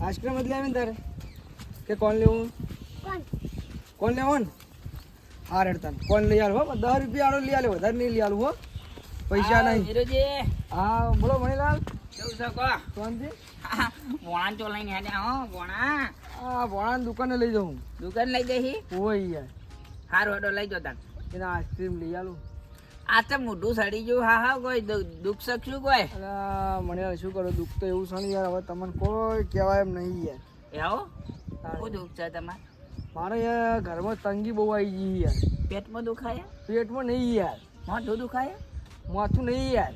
Ice cream જ લેવી ને તારે કે કોણ લેવું? કોણ લેવું ને? હા રેડતા કોણ લઈ આવું હો, 10 રૂપિયા વાળો લઈ આલે, વધારે નહીં લઈ આલું હો, પૈસા નહીં. વિરુજી હા બોલો મણીલાલ. કેવું છે કો? શાંતિ? ભોણા ચો લઈને હેડ્યા હો ભોણા. હા ભોણાની દુકાને લઈ જાઉં. દુકાન લઈ જઈ? હોય યાર હારું હેડો લઈ જો તાન. એના આઈસ્ક્રીમ લઈ આલું. આ તો મોઢું સડી ગયું. હા કોઈ દુઃખ શકશું કોઈ? અલા મણીલાલ શું કરો, દુઃખ તો એવું છે ને યાર, હવે તમને કોઈ કહેવાય એમ નહીં યાર. આવો શું દુઃખ છે તમારે? મારે યાર ઘરમાં તંગી બહુ આવી ગઈ યાર. પેટમાં દુખાય? પેટમાં નહીં યાર, મોઢું દુખાય? માથું નહીં યાર.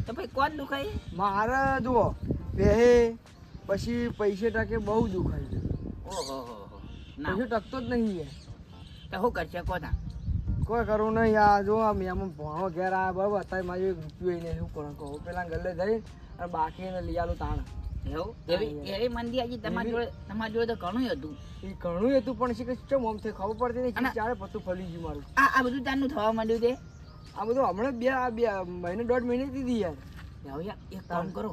તો ભાઈ કોણ દુખાય? મારે જુઓ પહેે પછી પૈસે ટકે બહુ દુખાય છે. ઓહો ના પૈસે ટકતો જ નહીં યાર. તો શું કરશે કોના? કોઈ કરવું નહીં આ જો આમ ભણો ઘેર આવ્યા બરાબર, અત્યારે મારી એક રૂપિયો નહીં શું કરો કહો, પેલા ગલ્લે જઈ અને બાકી એને લઈ આલું તાણ. એવું એવી મંદી આજે તમારી જોડે તો ઘણું હતું. એ ઘણું હતું પણ શીખે ચમ આમ થઈ ખબર પડતી નહીં, ચારે પત્તું ફરી ગયું મારું. આ બધું તારનું થવા માંડ્યું તે? આ બધું હમણાં બે મહિને 1.5 મહિને દીધી યાર. એક કામ કરો,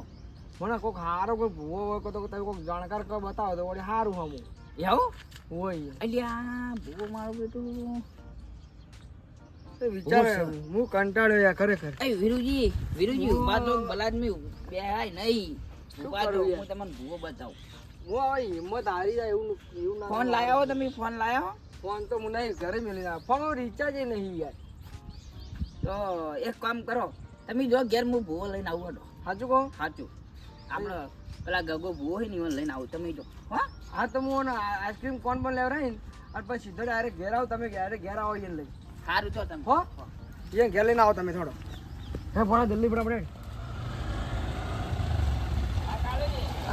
મને કોઈક સારો કોઈ ભૂવો હોય તો તમે કોઈક જાણકાર કોઈ બતાવો તો વળી સારું હમું એવું હોય. અલ્યા ભૂવો મારું બેટું વિચાર હું કંટાળ્યો યાર ખરેખર. એ વિરુજી ઉભા તો બલાદમી બેહાય નહીં. ઉભા તો હું તમને ભૂવો બતાવું. હું હવે હિંમત હારી જાય એવું ના. ફોન લાયા હો તમે? ફોન લાયા હો? ફોન તો હું નહીં ઘરે મેલી ના, ફોન રિચાર્જ નહીં યાર. તો એક કામ કરો, તમે જો ઘેર હું ભૂવો લઈને આવું હતો. સાચું કહો? સાચું. આપણે પેલા ગગો ભૂવો હોય ને એને લઈને આવું તમે જો. હા તો હું આઈસ્ક્રીમ કોણ પણ લેવરાય ને અને પછી સીધો ડાયરેક્ટ ઘેર આવો, તમે ડાયરેક્ટ ઘેર આવો એને લઈ. સારું છો તમે હો એ ઘેર લઈને આવો તમે થોડો. હે ભણા જલ્દી ફટાફટ.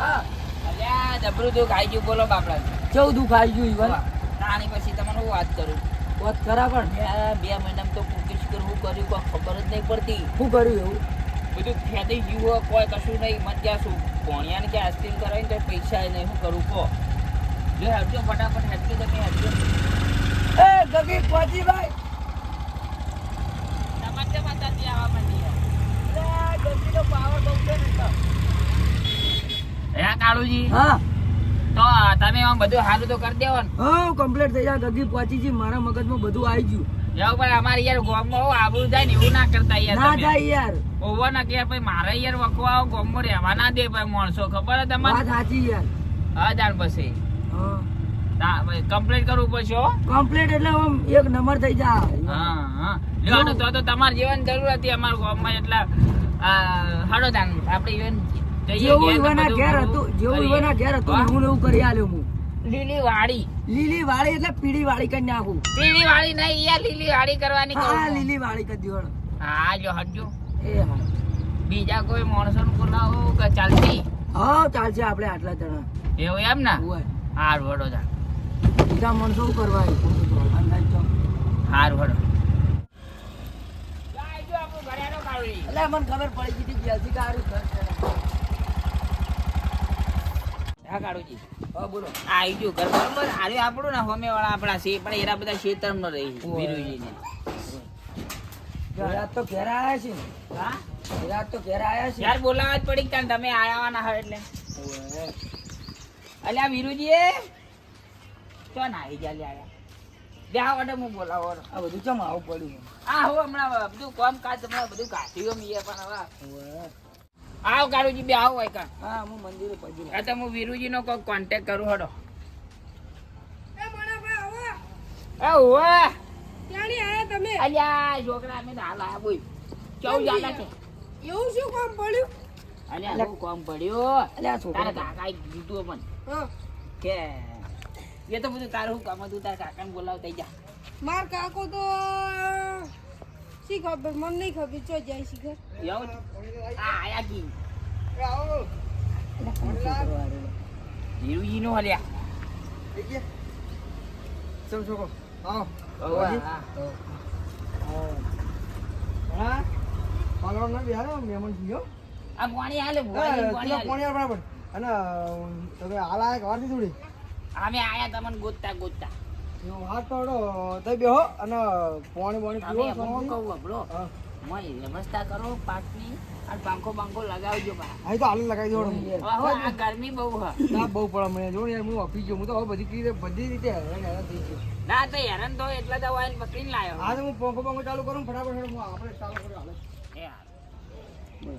હા અલ્યા જબરું દુઃખ આવી ગયું. બોલો બાપડા કેવું દુઃખ આવી ગયું ઈવન? તાણી પછી તમને હું વાત કરું. વાત ખરા પણ 2 મહિનામાં તો પૂછીશ કે હું કર્યું કોઈ ખબર જ નહીં પડતી. શું કર્યું એવું? બધું ખેતી જીવો કોઈ કશું નહીં. મજા શું ભણ્યા ને કે આઈસ્ક્રીમ કરાવીને તો પૈસા નહીં. શું કરું કહો? જો હેડજો ફટાફટ હેડજો તમે હેડજો. એ ગગી પાજીભાઈ તમારે માતાજી આવવા માંડી. ગગીનો પાવર બહુ છે ને તો. હે કાળુજી હા તો તમે આમ બધું હારું તો કરી દેવો ને? હા કમ્પ્લીટ થઈ જાય. ગગી પહોંચી મારા મગજમાં બધું આવી ગયું. જાવ પણ અમારે યાર ગામમાં આબરૂ જાય ને એવું ના કરતા યાર. ના જાય યાર. ઓવા ના કે ભાઈ મારે યાર વખવા ગામમાં રહેવા ના દે ભાઈ માણસો. ખબર હે તમને? વાત સાચી યાર. હા જાણ પછી હા કમ્પ્લીટ કરવું પડશે હો. કમ્પ્લીટ એટલે આમ એક નંબર થઈ જાય. હા લ્યો તો તમારે જીવન જરૂર હતી અમારા ગામમાં. એટલા હાડો જાણ આપણે ઇવન જેવું ઈવાના ઘેર હતું હું એવું કરી આલ્યો હું. લીલી વાડી એટલે પીળી વાળી કરી નાખું. પીળી વાળી નહીં યાર, લીલી વાડી કરવાની કહું. હા લીલી વાળી કરી દો. હા જો હટજો. એ હા બીજા કોઈ માણસો બોલાવો કે ચાલતી? હા ચાલશે આપણે આટલા જણા. એવું એમ ને? હાર વડો જા. બીજા માણસો શું કરવા? હાર વડો. એટલે મને ખબર પડી ગઈ હતી કારું ઘર છે. હા કાળુજી હા બોલો. આવી ગયું ઘર બરોબર. આરે આપણું ને હોમે વાળા આપણા છે પણ એરા બધા ખેતર માં રહી વિરુજી ને. રાત તો ઘેર આયા છે. હા રાત તો ઘેર આયા છે. યાર બોલાવા જ પડી કે તમે આયા ના હોય એટલે. અલ્યા વિરુજી તો ના આવી જા લ્યા. બેહા વડે હું બોલાવો. આ બધું ચમ આવું પડ્યું? આ હું હમણાં બધું કામ કાજ હમણાં બધું કાઢ્યું મીએ પણ હવે આવ કાળુજી બે આવો હોય કા. હા હું મંદિરે પહોંચી. આ તો હું વિરુજી નો કોઈ કોન્ટેક્ટ કરું હડો. અલ્યા છોકરા અમે તો હાલ આયા બોલ. કેવું ચાલે છે? એવું શું કામ પડ્યું? અલ્યા શું કામ પડ્યું? અલ્યા છોકરા તારા કાકાએ કીધું પણ કે એ તો બધું તારું શું કામ હતું? તારા કાકાને બોલાવતા જા. માર કાકો તો શી ખબર, મને નહીં ખબર ચો જાય શીખર. એવું આ આયા કી વિરુજી નો અલ્યા. ચમ છોકો આવો. હા પાલવા ના બિહાર મહેમાન થયો. આ પાણી હાલે પાણી બરાબર. અને તમે હાલ આયા વારથી થોડી અમે આયા તમને ગોતતા હાથ પાડો તઈ બેહો અને પાણી પીવો. કહું આપણો મોય વ્યવસ્થા કરો પાકની અને પાંખો લગાવજો બા. અહીં તો હાલ લગાવી દો હવે આ ગરમી બહુ હ. ના બહુ પડે મને જો યાર હું ઓફિસ ગયો હું તો હવે બધી રીતે હેરાન થઈ ગયો ના તો હેરાન તો એટલા દવા આવીને પકડીને લાયો. હા તો હું પંખો ચાલુ કરું ફટાફટ હું આપણે ચાલુ કરું હાલે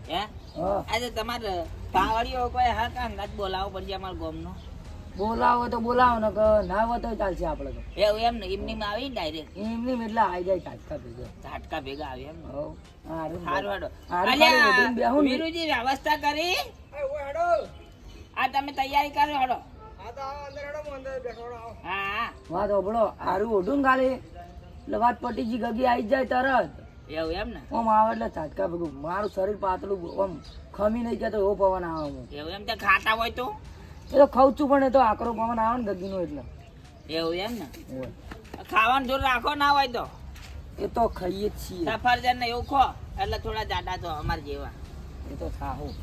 હે આજે તમારે પાવડીઓ કોઈ હા કા અંગાત બોલાવો પડશે અમારા ગામનો. બોલાવો તો બોલાવો ને કે ના હોય તો ચાલશે આપણે તો એવું એમ ને એમની માં આવી ડાયરેક્ટ એમની એટલે આવી જાય ઝાટકા ભેગા ઝાટકા ભેગા આવી એમ ને. હારું હારું હાડો. હારું અલ્યા, બધું બેહું ને. વીરુજી વ્યવસ્થા કરી એ ઓ હેડો આ તમે તૈયારી કરો હેડો. હા તો આવો અંદર હેડો હું અંદર બેઠો આવો હા વાત હોભળો હારું ઓઢું ને ખાલી એટલે વાત પટીજી ગગી આવી જાય તરત એવું એમ ને આમ આવે એટલે ઝાટકા ભેગું મારું શરીર પાતળું આમ ખમી નહીં જતો એવો પવન આવે આમ. એવું એમ તે ખાતા હોય તો એ તો ખાઉં છું પણ એ તો આકરો પવન આવે ને ગગીનો એટલે એવું એમ ને હોય. ખાવાનું જોર રાખો ના હોય તો એ તો ખાઈએ જ છીએ સફરજન ને એવું ખો એટલે થોડા જાડા તો અમાર જેવા. એ તો ખાવું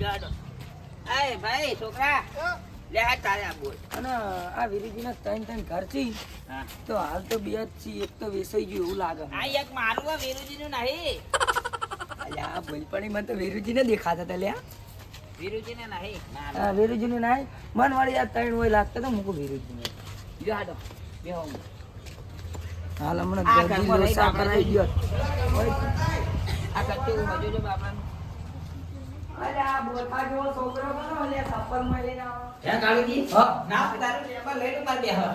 જાડો. એ ભાઈ છોકરા લે આ તારે આ બોલ. અને આ વિરીજીના ત્રણ ઘર છે હા તો હાલ તો બે જ છીએ એક તો વેસાઈ ગયું એવું લાગે આ એક મારું આ વીરુજીનું નહીં. અલ્યા ભૂલપણી મને તો વિરુજીને દેખાતા હતા લ્યા વીરુજીને નહીં ના હા વિરુજીને નાય મન વાળી યાર ત્રણ હોય લાગતા તો મૂકું વિરુજીને જાડો બેહો. હાલ આ હમણાં ઘરમાં ગરજી રહી લોસા બાપરા કરાઈ ગયો આ કચ્ચું મજો જો બાપરા. અલ્યા બોલતા જેવો છોકરો બનો અલ્યા સફરમાં લઈને આવો હે કાળુજી હા ના તારું ટેબલ લઈને માર બેહો.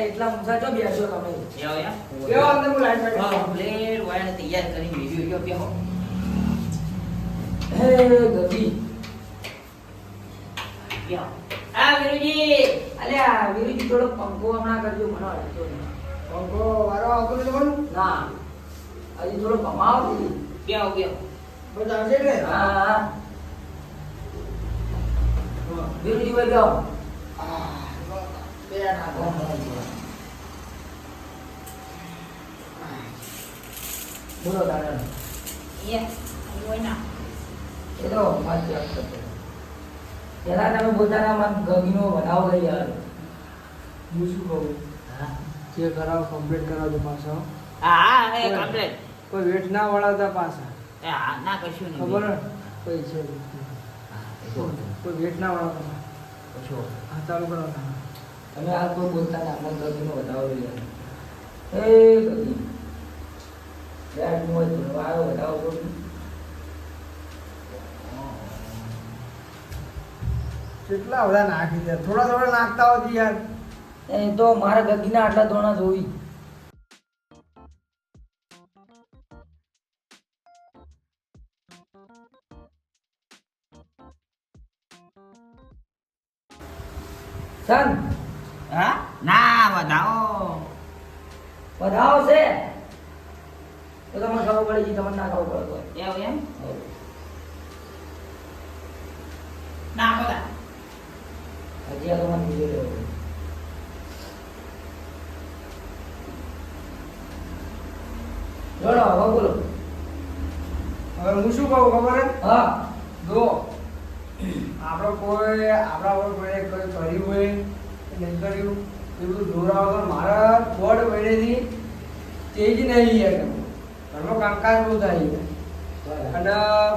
એટલા ઊંચા તો બેસો તમે એવું એમ બેહો અંદર હું લાઈટ બેઠો હા પ્લેટ વાયર તૈયાર કરી વિડિયો બેહો. હે ગગી બેહો. આ વીરુજી અલ્યા વિરુજી થોડો પંખો હમણાં કરજો મને વાંચો પંખો વારો આવતો નથી કોણ ના હજી થોડો કમાવો દીધી બેહો બેહો. બસ આવશે એટલે હા વિરુજી ભાઈ જાઓ બોલો દાદા હોય ના એ તો વાત કરતો પેલા તમે બોલતા હતા મને ગગીનો વધાવો લઈ આવે હું શું કહું જે કરાવો કમ્પ્લીટ કરાવજો પાછા હા એ કમ્પ્લેટ. કોઈ વેટ ના વળાવતા પાછા એ હા ના કશું નહીં. ખબર કોઈ છે કોઈ વેટ ના વળાવતા હા ચાલુ કરો તમે આ કોઈ બોલતા હતા મને ગગીનો વધાવો લઈ આવે એ ગગી બેટ નો આવ્યો વધાવો બોલું કેટલા બધા નાખી દે થોડા થોડા નાખતા હોતી યાર એ તો મારા ગગીના આટલા ધોણા જોઈ સન હા ના વધાવો. વધાવો છે તો તમને ખબર પડી ગઈ તમને ના ખબર પડે એવું એમ ના બધા હજી આ તો મને બીજો લેવો જોડો હવે બોલો હવે હું શું કહું ખબર હે હા જો આપણો કોઈ આપણા ઉપર કોઈ કર્યું હોય કે નહીં કર્યું એ બધું જોડાવો તો મારા બોર્ડ વડેથી તે જ નહીં યાર ઘરનો કામકાજ બહુ થાય અને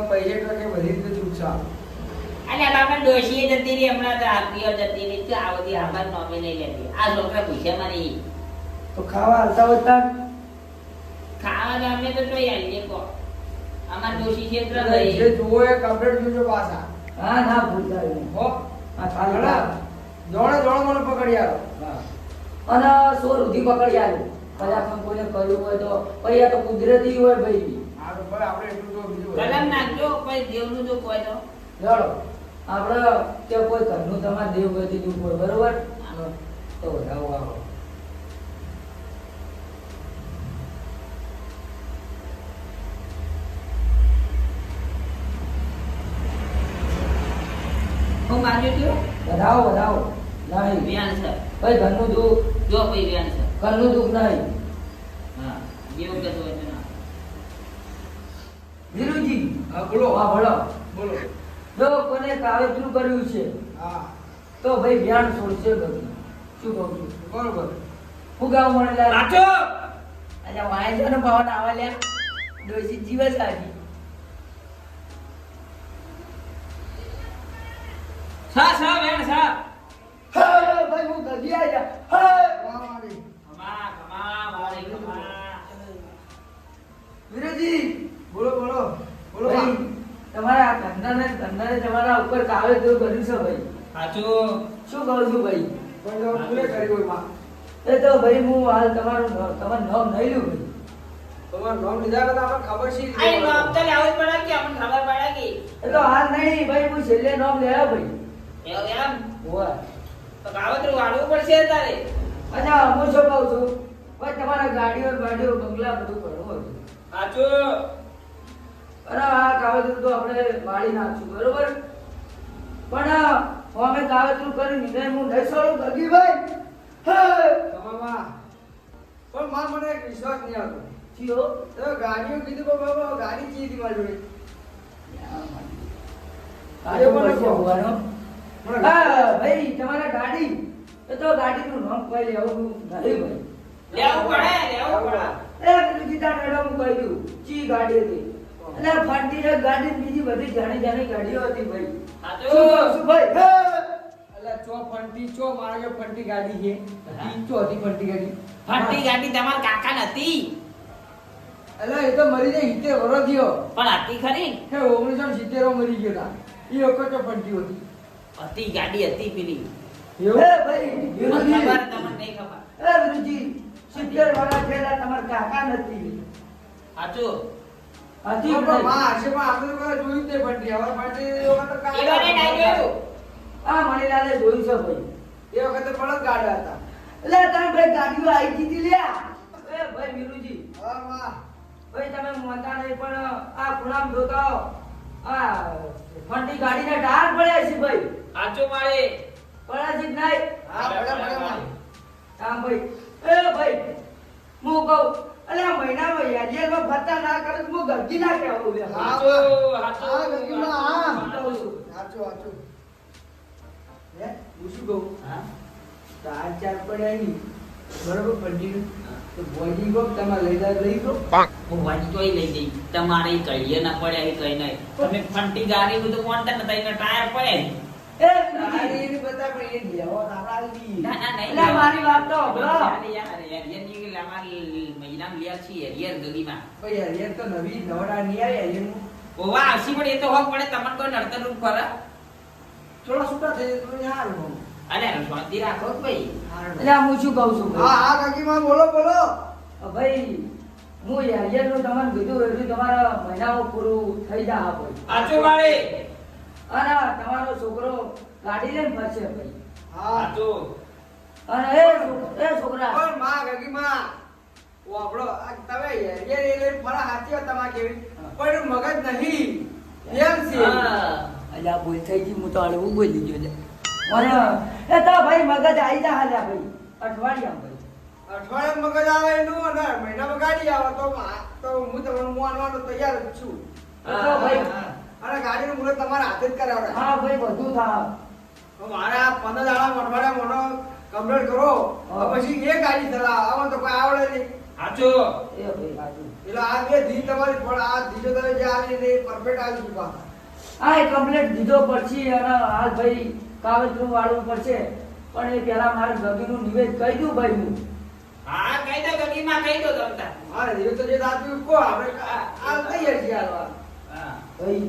પૈસે ટકે બધી રીતે ચૂકશા અલ્યા બાપા ડોશીએ જતી રહી હમણાં તો આપીઓ જતી રહી તો આ બધી આભાર નોમી નહીં લેતી. આ છોકરા પૂછ્યા મારી તો ખાવા હાલતા હોતા ખાવા તો અમે તો જોઈ આવીએ કહો અમાર ડોશી ક્ષેત્ર જે ગઈ જોવો એ કમ્પ્લીટ જોજો પાછા હા ના ભૂલતા નહીં હો આ ખાલી ઘણા જોડે જોડે મને પકડી આવો હા અને સોર ઉધી પકડી આવ્યો કદાચ પણ કોઈને કર્યું હોય તો પછી આ તો કુદરતી હોય ભાઈ આ તો ભાઈ આપણે એટલું તો બીજું કલમ નાખજો કોઈ દેવનું જો કોઈ તો ચાલો આપણે કે કોઈ ઘરનું તમારે દેવ ગતિ દુઃખ હોય બરોબર તો વધાવો આવો હું બાજુ થયો વધાવો વધાવો નહીં વ્યાન છે ભાઈ ઘરનું દુઃખ જો ભાઈ વ્યાન છે ઘરનું દુઃખ નહીં હા દેવ કે તો છે ના ધીરુજી હા બોલો હા બોલો બોલો જો કોને કાવેતરું કર્યું છે હા તો ભાઈ વ્યાણ છોડશે બધું શું કહું છું બરોબર હું ગાવ મને લાગે પાછો અચ્છા વાય છે ને પવન આવા લ્યા ડોસી જીવ જ લાગી સા બેન સા હા ભાઈ હું ગજી આયા હા મારી ખમા મારી ખમા વિરેજી બોલો બોલો બોલો ભાઈ તમારા ધંધાને તમારા ઉપર કાવે તો કર્યું છે ભાઈ સાચું શું કહું છું ભાઈ પણ જો પૂરે કરી હોય માં એ તો ભાઈ હું હાલ તમારું તમારું નામ નહીં લ્યું ભાઈ તમારું નામ લીધા કરતા આપણે ખબર છે આઈ નામ તો લેવું જ પડે કે અમને ખબર પડે કે એ તો હાલ નહીં ભાઈ હું છેલ્લે નામ લેવા ભાઈ એમ હોવા તો કાવતરું વાળવું પડશે તારે અચ્છા હું શું કહું છું ભાઈ તમારા ગાડીઓ ગાડીઓ બંગલા બધું કરવું હતું સાચું અરે આ કાવતરું તો આપણે વાળી નાખશું બરોબર પણ અમે કાવતરું કરી નિર્ણય હું નહીં છોડું ગગીભાઈ તમામાં પણ માં મને એક વિશ્વાસ નહીં આવતો જીઓ તો ગાડીઓ કીધું પણ બાબા ગાડી ચીધી મારી જોડે કાઢો પડશે કહો. હોવાનો મને હા ભાઈ તમારા ગાડી એ તો ગાડીનું નામ કોઈ લેવું નહીં ભાઈ લેવું પડે લેવું પડે એ પેલું ગીતા મેડમ કહી દઉં ચી ગાડી હતી એટલે ફાટી એક ગાડી ને બીજી બધી જાણી જાણી ગાડીઓ હતી ભાઈ શું કહું સાચું છું ભાઈ અલા ચો ફંટી ચો મારા જો ફંટી ગાડી છે ઈ ચો હતી ફંટી ગાડી ફાટી ગાડી તમારા કાકા નથી અલા એ તો મરી જાય 70 વર્ષ થયો પણ હતી ખરી હે 1970 મરી ગયો તા ઈ વખત તો ફંટી હતી હતી ગાડી હતી પેલી એ ભાઈ વિરુજી ખબર તમને નહીં ખબર એ વિરુજી 70 વાળા થયેલા તમારા કાકા નથી સાચું હતી પણ ભાઈ. માં હશે પણ આપણે તો જોયું જ નહીં ફંટી હવે ફંટી એ વખત તો એ વાને નહીં જોયું આ મણીલાલે જોયું છે ભાઈ એ વખતે બળદ ગાડા હતા એટલે તમે ભાઈ ગાડીઓ આવી જીતી લ્યા એ ભાઈ વિરુજી હા માં ભાઈ તમે મોતા નહીં પણ આ ગુલામ જોતા હો. આ ફંટી ગાડીના ટાયર પડ્યા છે ભાઈ સાચું મારે પડ્યા છે જ નહીં હા બળદ માં હા ભાઈ એ ભાઈ હું કહું અલે આ મહિનામાં યાદિયામાં ફરતા ના કરે તો હું ગરજી ના કહેવું લે હા સાચું ગગીમાં હા કહું છું. સાચું સાચું હે હું શું કહું હા ચાર ચાર પડ્યા નહીં બરોબર ફંટી તો બોડી કો તમારે લઈ દો હું વાંચી તોય લઈ જઈ તમારે કહીએ ના પડે એ કઈ નહીં તમે ફંટી ગાડી બધું કોણતા નતા એના ટાયર પડે એ તારી વિરુજી, એની બધા પણ એ લેવો તારા લી ના ના નહીં એટલે મારી વાત તો સાંભળો. યાર એરિયન ની અમારી મહિના લ્યા છીએ એરિયર ગલીમાં ભાઈ હરિયર તો નવી નવડા નહીં આવી હરિયરનું ઓવા આવશી પણ એ તો હોક પડે તમને કોઈ નડતર રૂપ કરે થોડા છૂટા થઈ જાય તો યાર હું અરે શાંતિ રાખો જ ભાઈ એટલે હું શું કહું છું હા ભાઈ? હા કાકીમાં બોલો બોલો ભાઈ હું યાદિયાનું તમને કીધું એટલું તમારા મહિનામાં પૂરું થઈ જા ભાઈ સાચું મારે અને તમારો છોકરો ગાડી લઈને ફરશે ભાઈ હા સાચું અને એ છોકરા પણ માં કાકીમાં ઓ આપણો આ તમે હરિયર એ લઈને ફરા હાચી વાત તમારે કેવી પણ મગજ નહીં એમ છે હા. અલ્યા બોલ થઈ ગઈ હું તો હળવું બોલી ગયો લે અને એ તો ભાઈ મગજ આવી જા હાલ્યા ભાઈ અઠવાડિયા ભાઈ અઠવાડિયે મગજ આવે એનું અને મહિનામાં ગાડી આવે તો તો હું તમને માનવાનો તૈયાર જ છું એ તો ભાઈ અને ગાડીનું મુહૂર્ત તમારા હાથે જ કરાવડે હા ભાઈ બધું થા તો મારે આ 15 દાડા અઠવાડિયા મોનો કમ્પ્લીટ કરો હા. પછી એ ગાડી ચલાવ આમાં તો કોઈ આવડે નહીં સાચું એ ભાઈ સાચું એટલે આ બે ધી તમારી પણ આ ધીજો તમે જે આવી ને પરફેક્ટ આવી ચૂકા હા એ કમ્પ્લીટ દીધો પછી અને હાલ ભાઈ કાગળનું વાળવું પડશે પણ એ પહેલા મારે ગગીનું નિવેદ કહી દઉં ભાઈ હું હા કહી દો ગલીમાં કહી દો તમતા મારે ધીરે તો જે દાતું કો આપણે આ તૈયાર છીએ હાલવા હા ભાઈ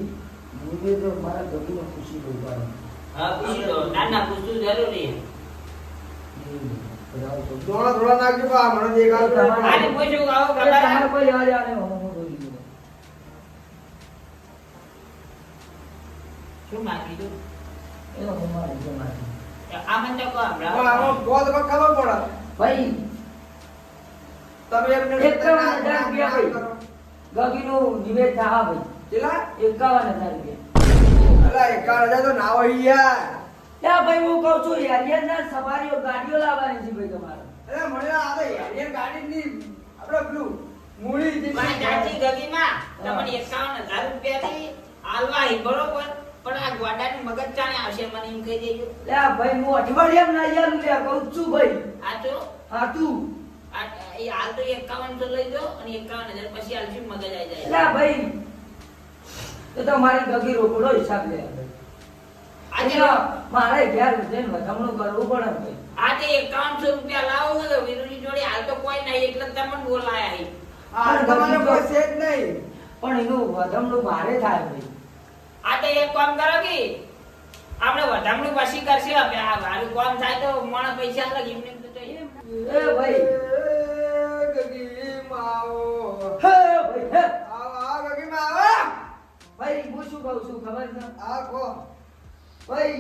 નિવેદ મારા ગગીને ખુશી દઉં ભાઈ હા પૂછી દો ના ના પૂછવું જરૂરી થોડા થોડા નાખજો બા મને દેખાતું તમારે- આને પૂછ્યું આવો તમારે ખબર કોઈ લેવા દેવા નહીં, હું બોલી ગયો. શું માંગી દો એ હું મારી જો મારી. આ મને કહો પણ હમણાં આનો બોધ પર ખબર પડે ભાઈ તમે એમને 51,000 રૂપિયા ભાઈ ગગીનું નિવેદ થા ભાઈ કેટલા 51,000 રૂપિયા અલા 11,000 તો ના હોય યાર ત્યાં ભાઈ હું કહું છું યાર સવારીઓ ગાડીઓ લાવવાની છે ભાઈ તમારે અરે મને આ તો યાર ગાડી ની આપણે પેલું મૂળી જે મારી ચાચી ગગીમાં તમને 51,000 રૂપિયાની આલવાઈ બરોબર પણ આ ગોડાની મગજ ચાણે આવશે મને એમ કહી દેજો લે ભાઈ હું અઠવાડિયામાં ના યાર લે કહું છું ભાઈ આ તો હા તું એ હાલ તો 5100 લઈ દો અને 51000 પછી આલશું મગજ આવી જાય. અલ્યા ભાઈ એ તો મારી ગગી રોકડો હિસાબ લે આજે મારે ઘેર જઈને વધામણું કરવું પડે ભાઈ. આજે 5100 રૂપિયા લાવો ને વીરુજી જોડે હાલ તો કોઈ નહીં એટલે તમને બોલાયા હી. આ તમારે કોઈ છે જ નહીં. પણ એનું વધામણું મારે થાય ભાઈ. આજે એક કામ કરો કે આપણે વધામણું પછી કરશે હવે આ મારું કામ થાય તો મને પૈસા લાગે એમને તો જોઈએ. એ ભાઈ ગગી માવો હે ભાઈ હે આવો ગગી માવો ભાઈ હું શું કહું છું ખબર છે આ કો ભાઈ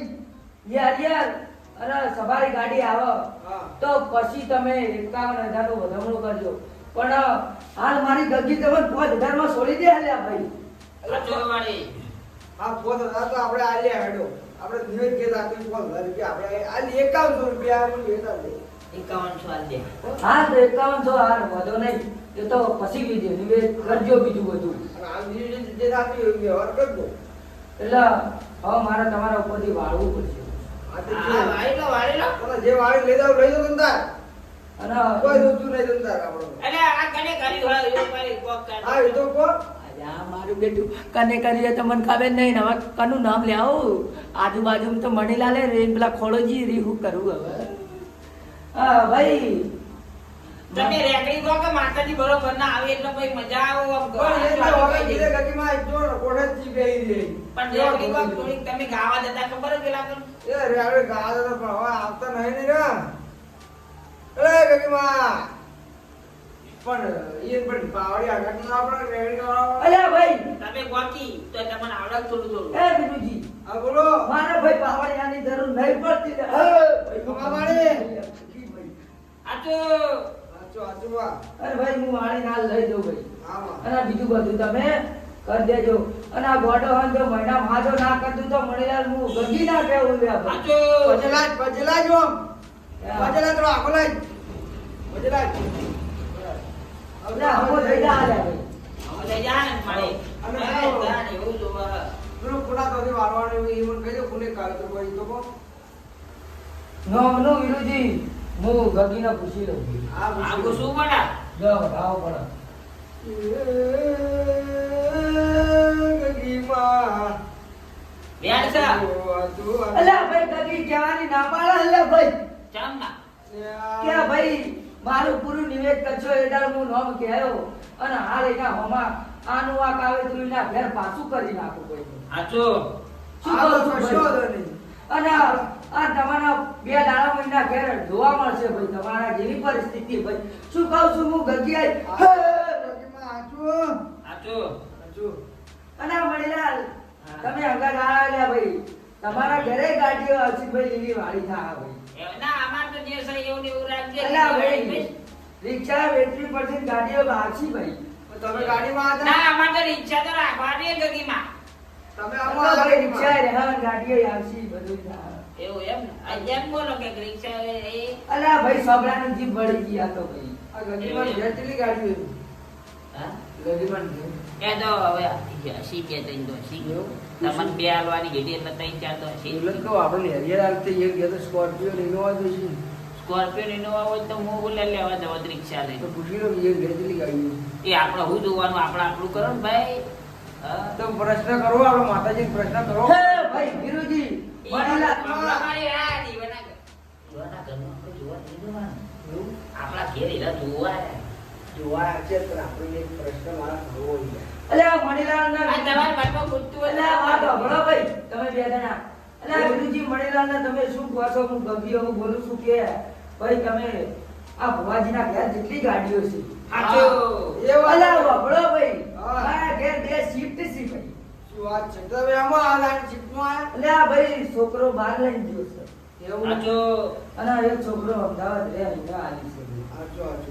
યાર અરે સવારી ગાડી આવે હા તો પછી તમે 51,000 નું વધામણું કરજો પણ હાલ મારી ગગી તમે 5,000 માં છોડી દે હાલ્યા ભાઈ. આ ચોરવાળી આ પોત હતા તો આપણે આલ્યા હેડો આપણે નિવેદ કે રાતી પોત કે આપણે આલી 5100 રૂપિયા મને લેતા દે 5100 આલ દે. હા તો 5100 હાર વધો નહીં એ તો પછી બીજું નિવેદ કરજો બીજું બધું. અને આ નિવેદ જે રાતી વ્યવહાર કરજો એટલે હવે મારે તમારા ઉપરથી વાળવું પડશે આ તો હા વાળી લો તમે જે વાળી લઈ જાવ લઈ જાવ ધંધા અને કોઈ રોતું નહીં ધંધા આપણો અરે આ કને કરી હોય એ મારી કોક કાઢ. હા એ તો કો આ મારું બેટું કને કરીએ તો મને ખબર નહીં ને હવે કનું નામ લે આવું આજુબાજુ તો મણીલાલે રે પેલા ખોડોજી રી હું કરું હવે હા ભાઈ તમે રેકડી કહો કે માતાજી બરોબર ના આવે એટલે કોઈ મજા આવો આમ પણ એ તો હવે ધીરે ગતિમાં એક જોર કોઠે જ બેહી રહી પણ રેકડી કહો થોડીક તમે ગાવા જતા ખબર જ પેલા તો એ રે આપણે ગાવા તો પણ હવે આવતા નહીં ને રે અરે ગતિમાં પણ એ પણ પાવડી આગળ ના આપણે રેડી કરાવો અલ્યા ભાઈ તમે ગોકી તો તમને આવડે થોડું થોડું. એ બીજુજી હા બોલો મારા ભાઈ પાવડિયાની જરૂર નહીં પડતી ને કમાવાળી. આ તો આચો આચો વા અરે ભાઈ હું વાળી નાલ લઈ દઉં ભાઈ આમાં અને આ બીજું બધું તમે કરી દેજો અને આ ગોડો હન જો મહિના માજો ના કરતું તો મણીલાલ હું ગગી ના કેવું લે આ ભાઈ. તો પજલા જો પજલા તો આખો લઈ પજલા એટલે આખો થઈ જા આલ્યા ભાઈ. હવે લઈ જા ને મારે અને હા, જા ને એવું જોવા. પેલો પુના તો વાળવાનું એ મને કહી દો પુને કાલ તો કોઈ તો કો નો વિરુજી હું ગગીને પૂછી લઉં છું. આ આ ગુસ્સું પડા જો ભાવ પણ ગગીમાં બેન સા અલ્યા ભાઈ ગગી કહેવાની ના પાડે અલ્યા ભાઈ ચમ ના કે ભાઈ મારું પૂરું નિવેદ કરશો એ દાડ હું નોમ કહેયો અને હાલ એના હોમાં આનું આ કાવેતરું એના ઘેર પાછું કરી નાખું ભાઈ આ તો શું કરું છું ભાઈ? અને આ તમારા 2 દાડા મહિના ઘેર જોવા મળશે ભાઈ તમારા જેવી પરિસ્થિતિ ભાઈ શું કહું છું હું ગગી આ તો અને આ મણીલાલ તમે અંગા આલ્યા ભાઈ તમારા ઘરે ગાડીઓ આવશે ભાઈ લીલી વાળી થા ભાઈ એ ના અમાર તો જે છે એવું ને એવું રાખજે. અલ્યા ભાઈ રિક્ષા બેટરી પરથી ગાડીઓ આવશે ભાઈ તમે ગાડીમાં ના હતા અમાર તો રિક્ષા તો રાખવાની ગગીમાં. તમે અમારા આમાં ભાઈ રિક્ષા રહેવા ગાડીઓ આવશે બધું થાય. એવું એમ ને? આ જેમ બોલો કે રિક્ષા એ અલ્યા ભાઈ સબડાની જીભ વળી ગઈ આ તો ભાઈ આ ગગીમાં જેટલી ગાડી હા ગગીમાં એ તો હવે હસી કે તઈ તો હસી તમને બે હાલવાની કીધી એટલે તઈ ચાર તો હસી. એટલે કહો આપણે હેરિયર આવતી એક ગયા તો સ્કોર્પિયો ઇનોવા જોઈશે સ્કોર્પિયો ઇનોવા હોય તો હું બોલે લેવા જવા રિક્ષા લઈને. તો પૂછી લો કે એક જેટલી ગાડી એ આપણે હું જોવાનું આપણે આપણું કરો ને ભાઈ. હા. તો પ્રશ્ન કરો આપણે માતાજીને પ્રશ્ન કરો હે ભાઈ વિરુજી મણીલાલ અમારી આ દીવાના જોવાના ઘરનું આપણે જોવા નહીં જવાનું. આપણા ઘેર એલા જોવા આવ્યા. જોવા છે પણ આપણે એક પ્રશ્ન મારા કરવો છે અલ્યા મણીલાલ આ ના તમારા મનમાં પૂછતું હોય અલ્યા વાત સાંભળો ભાઈ તમે બે જણા અલ્યા વિરુજી મણીલાલ ને તમે શું કહો છો હું ગગી હું બોલું છું કે ભાઈ તમે આ ભુવાજીના ઘેર જેટલી ગાડીઓ છે સાચું. એ વાત અલ્યા સાંભળો ભાઈ હા. મારા ઘેર 2 શિફ્ટ છે ભાઈ શું વાત છે તમે આમાં આ લાઈન શિફ્ટમાં અલ્યા ભાઈ છોકરો બહાર લઈને ગયો છે એવું સાચું. અને એક છોકરો અમદાવાદ રહે અહીંયા આવી છે ભાઈ. આચો આચો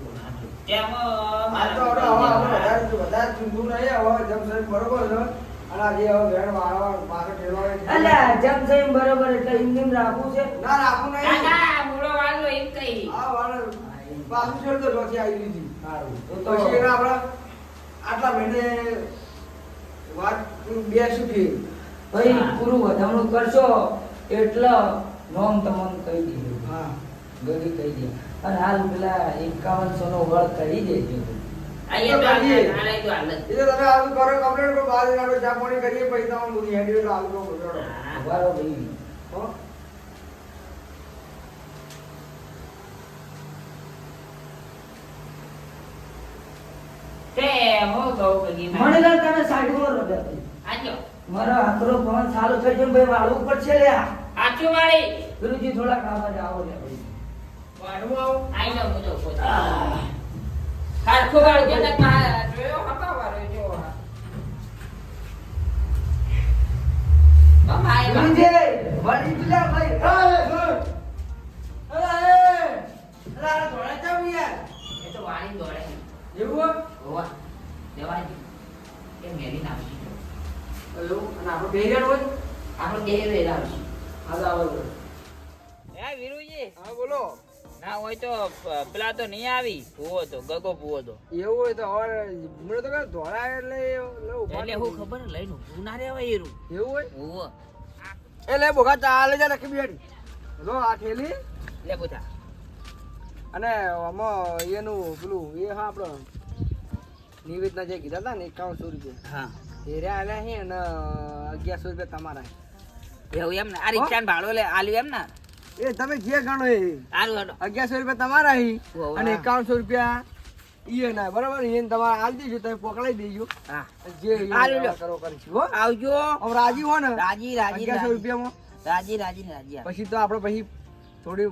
તેમ આ મારા તો હવે વધારે ચૂંધું નહીં હવે જેમ સાહેબ બરોબર છે અને આ જે હવે વેણ વાળવા પાછળ ઠેરવા અલ્યા જેમ જેમ બરોબર એટલે ઇન્જિન રાખવું છે ના રાખું ના, નહીં ના, મૂળો વાળો એમ કહી. આ વાળ પાછું છેડ તો ચોથી આવી લીધી સારું તો પછી એના આપણે આટલા મહિને વાત બેસું છે ભાઈ હા. પૂરું વધામણું કરશો એટલે નોમ તમને કહી દીધું હા ગગી કહી દે અને હાલ પેલા 5100 નો વળ કરી દેજો. અહીંયા તો કરીએ. હાલ તો હાલ જ. એ તો તમે આવું કરો કમ્પ્લેટ કો બહાર નાડો ચા પાણી કરીએ પૈસા હું બધી હેડી તો આવું કરો જોડો હા. ઉભા રહો ભાઈ. હો તે હો કહું કે ગીમાં. મણીલાલ તમે સાઈડમાં રહો બે. આજો. મારો આકરો ફોન ચાલુ થઈ ગયો ને ભાઈ વાળું પડશે લ્યા. આચું વાળી. ગુરુજી થોડા કામ જ આવો લ્યા ભાઈ. વાડું આવો આઈ જાઉં હું તો પોતે. આહ. ખારખો વાળું કે તક મા જોયો હકા વાળો જો. બાબા આઈ બા. ગુરુજી વળી પેલા ભાઈ. અલા થોડા ચાવ યાર. એ તો વાળી દોડે. એવું હોવા. દેવાજી. કે મેરી નાખી. એવું અને આપણે બેરિયર હોય આપણો દેહ વેલા આવશે. હા આવો એ વીરુજી. હા બોલો ના હોય તો પેલા તો નહીં આવી. ભૂવો તો ગગો ભૂવો તો. એવું હોય તો હવે મને તો કઈ ધોળાય એટલે એટલે હું ખબર લઈને ઊભું ના રહેવાય એરું. એવું હોય ભૂવો. એટલે બોગા ચાલે જા નક્કી બેડી લો આ થેલી લે પૂછા. અને આમાં એનું પેલું એ હા આપણો નિવેદના જે કીધા હતા ને 5100 રૂપિયા હા. એ રહ્યા આલ્યા છે અને 1100 રૂપિયા તમારા એવું એમ ને આ રિક્ષાનો ભાડો લે આલ્યું એમ ને. એ તમે જે ગણો એ સારું હેડો. 1100 રૂપિયા તમારા હી ઓહો. અને 5100 રૂપિયા ઈ ના બરાબર એને તમારે આલ દેજો તમે પકડાઈ દેજો હા. જે આલ્યું લ્યો. કરો કરીશું હો આવજો. હવે રાજી હો ને રાજી રાજી 1100 રાજી. રૂપિયામાં રાજી રાજી ને રાજી. પછી તો આપણે પછી થોડી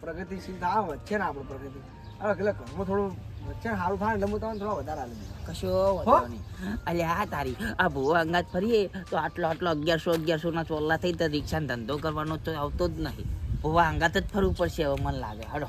પ્રગતિશીલ થાય વચ્ચે ને આપણે પ્રગતિ હવે એટલે ઘરમાં થોડું વચ્ચે સારું થાય ને એટલે હું તમને થોડા વધારે આલી દઉં કશો વાંધો નહીં. અલ્યા તારી આ ભૂવો અંગાત ફરીએ તો આટલો 1100 ના ચોલ્લા થઈ તો રિક્ષાનો ધંધો કરવાનો તો આવતો જ નહીં. ભૂવા અંગાત જ ફરવું પડશે હવે મને લાગે. હડો